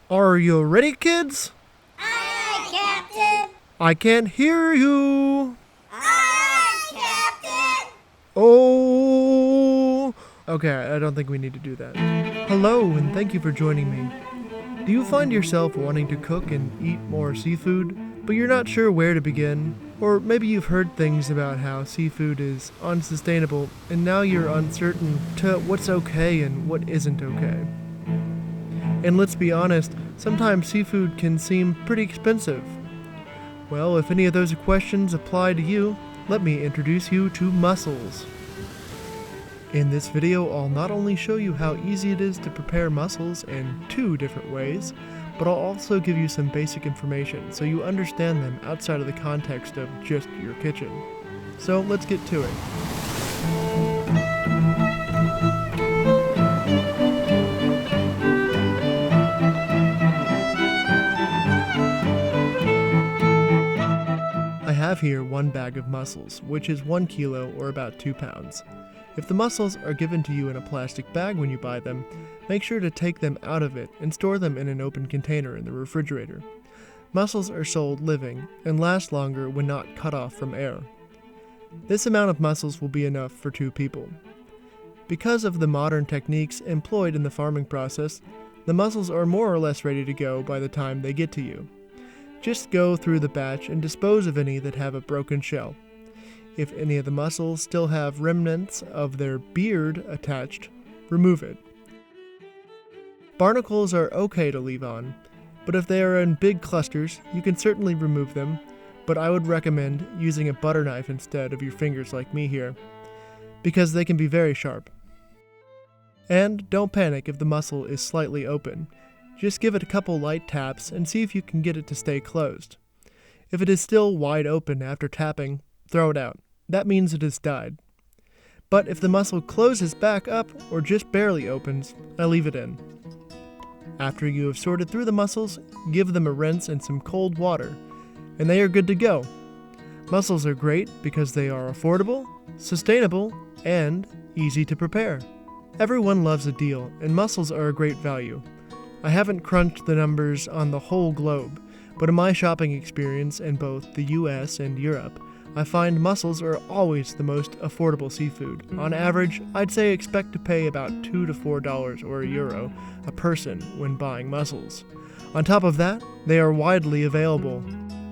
Are you ready, kids? Aye, Captain! I can't hear you. Aye, Captain! Oh. Okay, I don't think we need to do that. Hello, and thank you for joining me. Do you find yourself wanting to cook and eat more seafood, but you're not sure where to begin? Or maybe you've heard things about how seafood is unsustainable, and now you're uncertain to what's okay and what isn't okay. And let's be honest, sometimes seafood can seem pretty expensive. Well, if any of those questions apply to you, let me introduce you to mussels. In this video, I'll not only show you how easy it is to prepare mussels in 2 different ways, but I'll also give you some basic information so you understand them outside of the context of just your kitchen. So let's get to it. I have here 1 bag of mussels, which is 1 kilo or about 2 pounds. If the mussels are given to you in a plastic bag when you buy them, make sure to take them out of it and store them in an open container in the refrigerator. Mussels are sold living and last longer when not cut off from air. This amount of mussels will be enough for 2 people. Because of the modern techniques employed in the farming process, the mussels are more or less ready to go by the time they get to you. Just go through the batch and dispose of any that have a broken shell. If any of the mussels still have remnants of their beard attached, remove it. Barnacles are okay to leave on, but if they are in big clusters, you can certainly remove them, but I would recommend using a butter knife instead of your fingers like me here, because they can be very sharp. And don't panic if the mussel is slightly open. Just give it a couple light taps and see if you can get it to stay closed. If it is still wide open after tapping, throw it out. That means it has died. But if the mussel closes back up or just barely opens, I leave it in. After you have sorted through the mussels, give them a rinse in some cold water, and they are good to go. Mussels are great because they are affordable, sustainable, and easy to prepare. Everyone loves a deal, and mussels are a great value. I haven't crunched the numbers on the whole globe, but in my shopping experience in both the US and Europe, I find mussels are always the most affordable seafood. On average, I'd say expect to pay about $2 to $4 or €1 a person when buying mussels. On top of that, they are widely available.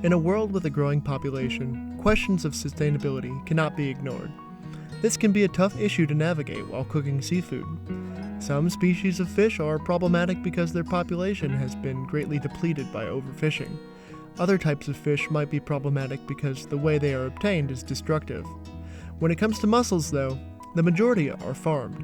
In a world with a growing population, questions of sustainability cannot be ignored. This can be a tough issue to navigate while cooking seafood. Some species of fish are problematic because their population has been greatly depleted by overfishing. Other types of fish might be problematic because the way they are obtained is destructive. When it comes to mussels, though, the majority are farmed,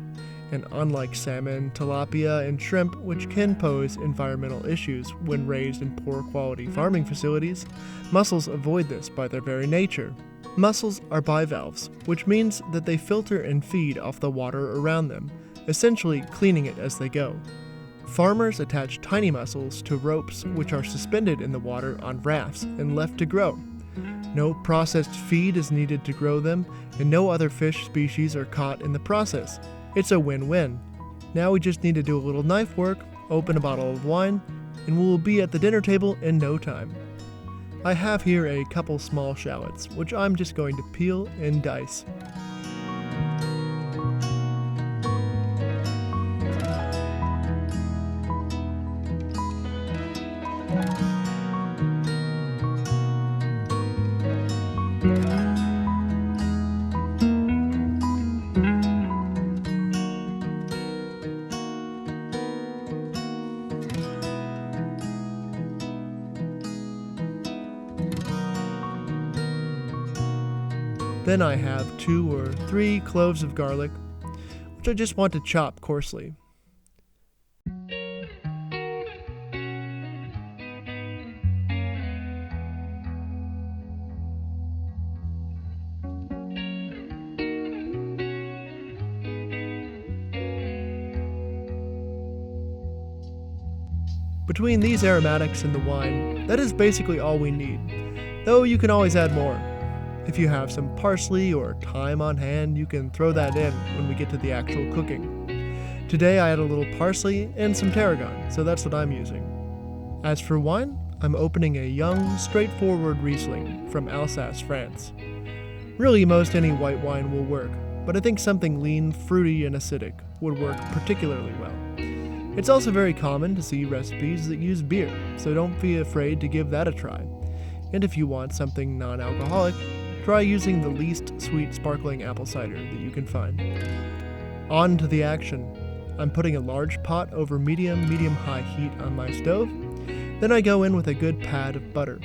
and unlike salmon, tilapia, and shrimp, which can pose environmental issues when raised in poor quality farming facilities, mussels avoid this by their very nature. Mussels are bivalves, which means that they filter and feed off the water around them, essentially cleaning it as they go. Farmers attach tiny mussels to ropes which are suspended in the water on rafts and left to grow. No processed feed is needed to grow them, and no other fish species are caught in the process. It's a win-win. Now we just need to do a little knife work, open a bottle of wine, and we'll be at the dinner table in no time. I have here a couple small shallots, which I'm just going to peel and dice. Then I have 2 or 3 cloves of garlic, which I just want to chop coarsely. Between these aromatics and the wine, that is basically all we need, though you can always add more. If you have some parsley or thyme on hand, you can throw that in when we get to the actual cooking. Today I had a little parsley and some tarragon, so that's what I'm using. As for wine, I'm opening a young, straightforward Riesling from Alsace, France. Really, most any white wine will work, but I think something lean, fruity, and acidic would work particularly well. It's also very common to see recipes that use beer, so don't be afraid to give that a try. And if you want something non-alcoholic, try using the least sweet sparkling apple cider that you can find. On to the action. I'm putting a large pot over medium-high heat on my stove. Then I go in with a good pad of butter.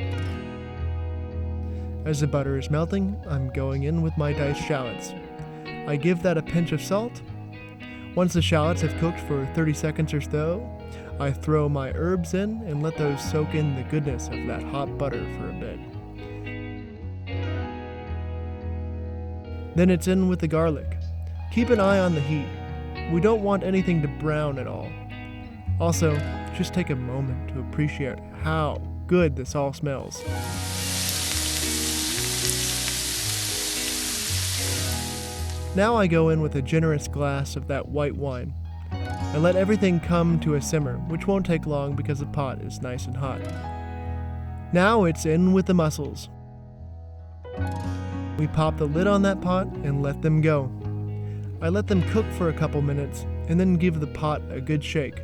As the butter is melting, I'm going in with my diced shallots. I give that a pinch of salt. Once the shallots have cooked for 30 seconds or so, I throw my herbs in and let those soak in the goodness of that hot butter for a bit. Then it's in with the garlic. Keep an eye on the heat. We don't want anything to brown at all. Also, just take a moment to appreciate how good this all smells. Now I go in with a generous glass of that white wine. I let everything come to a simmer, which won't take long because the pot is nice and hot. Now it's in with the mussels. We pop the lid on that pot and let them go. I let them cook for a couple minutes and then give the pot a good shake.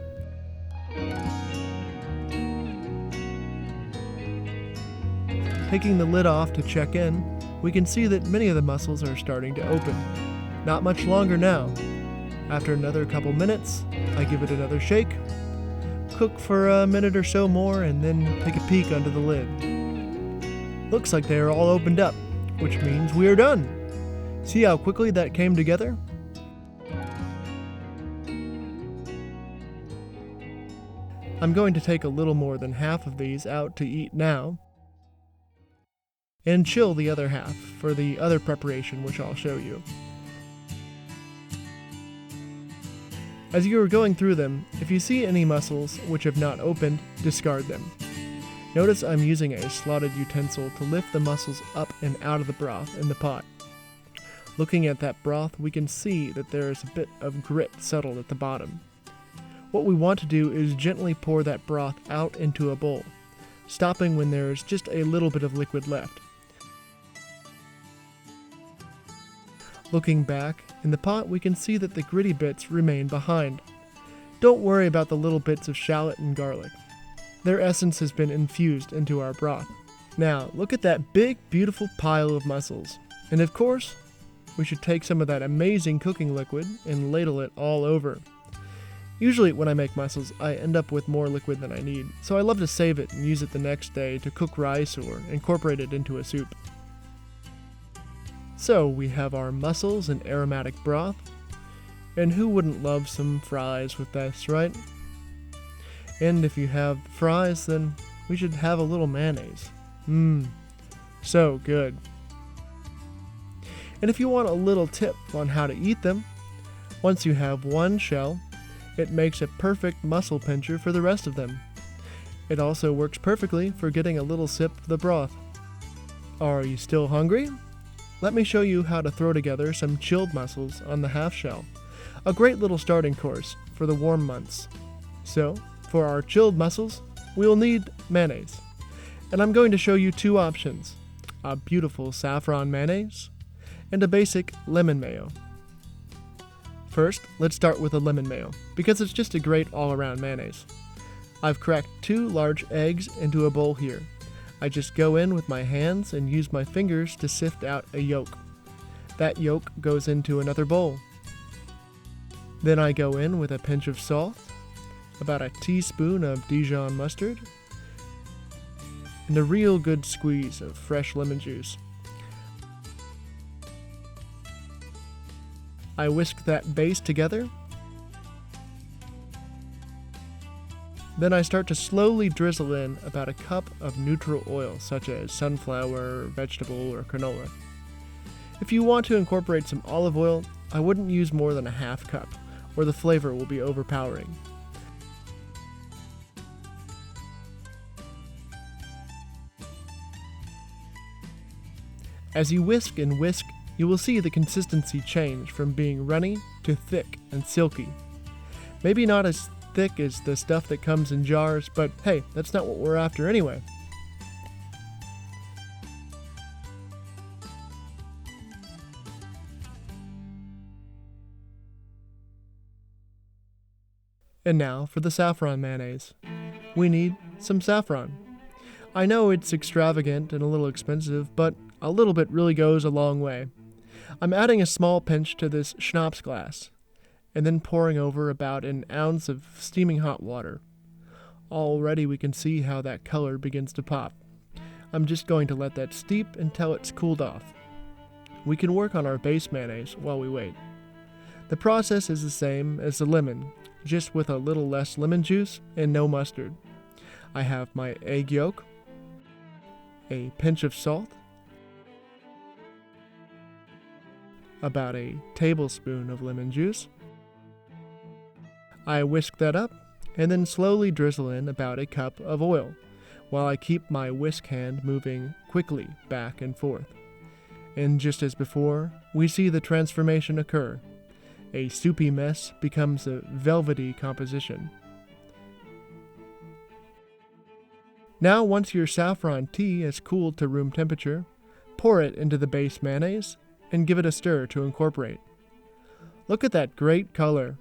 Taking the lid off to check in, we can see that many of the mussels are starting to open. Not much longer now. After another couple minutes, I give it another shake, cook for a minute or so more, and then take a peek under the lid. Looks like they are all opened up, which means we are done. See how quickly that came together? I'm going to take a little more than half of these out to eat now, and chill the other half for the other preparation, which I'll show you. As you are going through them, if you see any mussels which have not opened, discard them. Notice I'm using a slotted utensil to lift the mussels up and out of the broth in the pot. Looking at that broth, we can see that there is a bit of grit settled at the bottom. What we want to do is gently pour that broth out into a bowl, stopping when there is just a little bit of liquid left. Looking back, in the pot we can see that the gritty bits remain behind. Don't worry about the little bits of shallot and garlic. Their essence has been infused into our broth. Now, look at that big, beautiful pile of mussels. And of course, we should take some of that amazing cooking liquid and ladle it all over. Usually when I make mussels, I end up with more liquid than I need, so I love to save it and use it the next day to cook rice or incorporate it into a soup. So we have our mussels and aromatic broth, and who wouldn't love some fries with this, right? And if you have fries, then we should have a little mayonnaise. So good. And if you want a little tip on how to eat them, once you have one shell, it makes a perfect mussel pincher for the rest of them. It also works perfectly for getting a little sip of the broth. Are you still hungry? Let me show you how to throw together some chilled mussels on the half shell, a great little starting course for the warm months. So, for our chilled mussels, we will need mayonnaise. And I'm going to show you two options, a beautiful saffron mayonnaise and a basic lemon mayo. First, let's start with a lemon mayo, because it's just a great all-around mayonnaise. I've cracked 2 large eggs into a bowl here. I just go in with my hands and use my fingers to sift out a yolk. That yolk goes into another bowl. Then I go in with a pinch of salt, about a teaspoon of Dijon mustard, and a real good squeeze of fresh lemon juice. I whisk that base together. Then I start to slowly drizzle in about a cup of neutral oil, such as sunflower, vegetable, or canola. If you want to incorporate some olive oil, I wouldn't use more than a half cup, or the flavor will be overpowering. As you whisk and whisk, you will see the consistency change from being runny to thick and silky. Maybe not as thick as the stuff that comes in jars, but hey, that's not what we're after anyway. And now for the saffron mayonnaise. We need some saffron. I know it's extravagant and a little expensive, but a little bit really goes a long way. I'm adding a small pinch to this schnapps glass, and then pouring over about an ounce of steaming hot water. Already we can see how that color begins to pop. I'm just going to let that steep until it's cooled off. We can work on our base mayonnaise while we wait. The process is the same as the lemon, just with a little less lemon juice and no mustard. I have my egg yolk, a pinch of salt, about a tablespoon of lemon juice. I whisk that up and then slowly drizzle in about a cup of oil while I keep my whisk hand moving quickly back and forth. And just as before, we see the transformation occur. A soupy mess becomes a velvety composition. Now, once your saffron tea has cooled to room temperature, pour it into the base mayonnaise and give it a stir to incorporate. Look at that great color.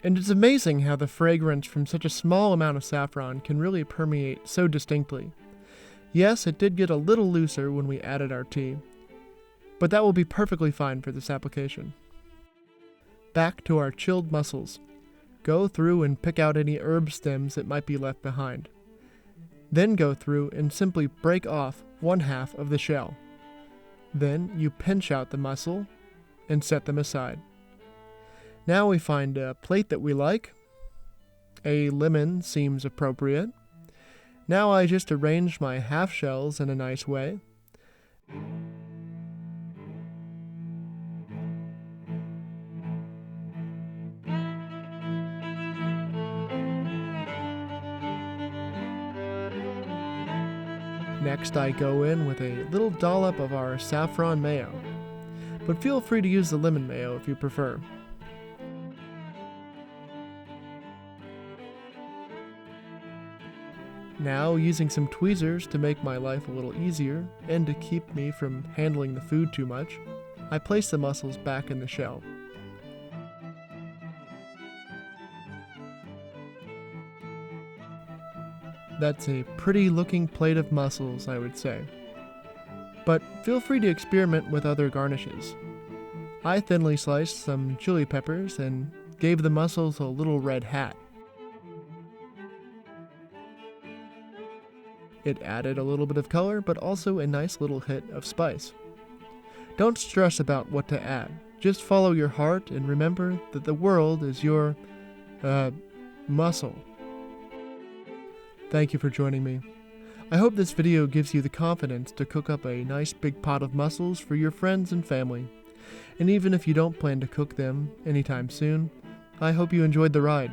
And it's amazing how the fragrance from such a small amount of saffron can really permeate so distinctly. Yes, it did get a little looser when we added our tea, but that will be perfectly fine for this application. Back to our chilled mussels. Go through and pick out any herb stems that might be left behind. Then go through and simply break off 1/2 of the shell. Then you pinch out the mussel and set them aside. Now we find a plate that we like. A lemon seems appropriate. Now I just arrange my half shells in a nice way. Next I go in with a little dollop of our saffron mayo, but feel free to use the lemon mayo if you prefer. Now, using some tweezers to make my life a little easier and to keep me from handling the food too much, I place the mussels back in the shell. That's a pretty looking plate of mussels, I would say. But feel free to experiment with other garnishes. I thinly sliced some chili peppers and gave the mussels a little red hat. It added a little bit of color, but also a nice little hit of spice. Don't stress about what to add. Just follow your heart and remember that the world is your, mussel. Thank you for joining me. I hope this video gives you the confidence to cook up a nice big pot of mussels for your friends and family. And even if you don't plan to cook them anytime soon, I hope you enjoyed the ride.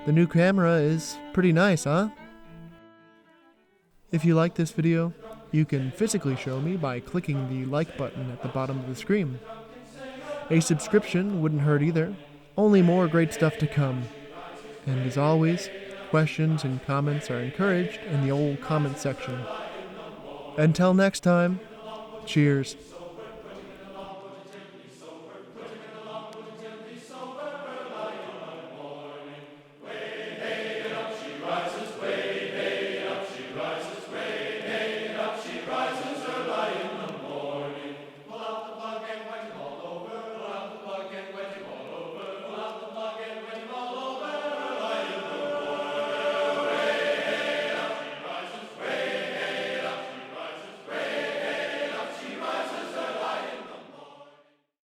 The new camera is pretty nice, huh? If you like this video, you can physically show me by clicking the like button at the bottom of the screen. A subscription wouldn't hurt either. Only more great stuff to come. And as always, questions and comments are encouraged in the old comment section. Until next time, cheers.